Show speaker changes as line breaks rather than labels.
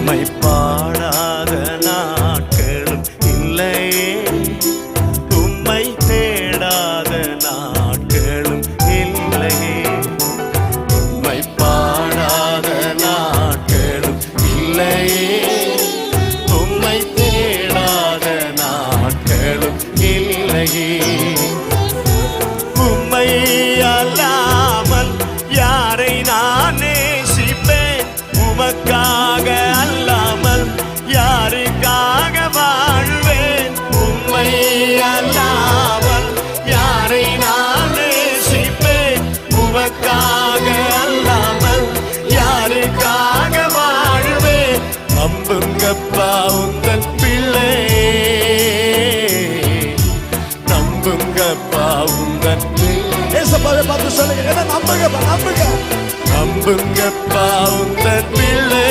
உம்மை பாடாத நாட்களும் இல்லையே, உம்மை தேடாத நாட்களும் இல்லையே. உம்மை பாடாத நாட்களும் இல்லையே, உம்மை தேடாத நாட்களும் இல்லையே. உம்மை அல்லாமல் யாரை நான் நேசிப்பேன்? உமக்காக அல்லாமல் யாருக்காக வாழ்வேன்? உம்மை அல்லாமல் யாரை நான் நேசிப்பேன்? உமக்காக அல்லாமல் யாருக்காக வாழ்வேன்? நம்புங்கப்பா உங்கள் பிள்ளை, நம்புங்கப்பா உங்கள் பிள்ளை.
பார்த்து சொல்லுங்க, நம்புங்க, நம்புங்க.
நம்புங்கப்பா உங்கள் பிள்ளை.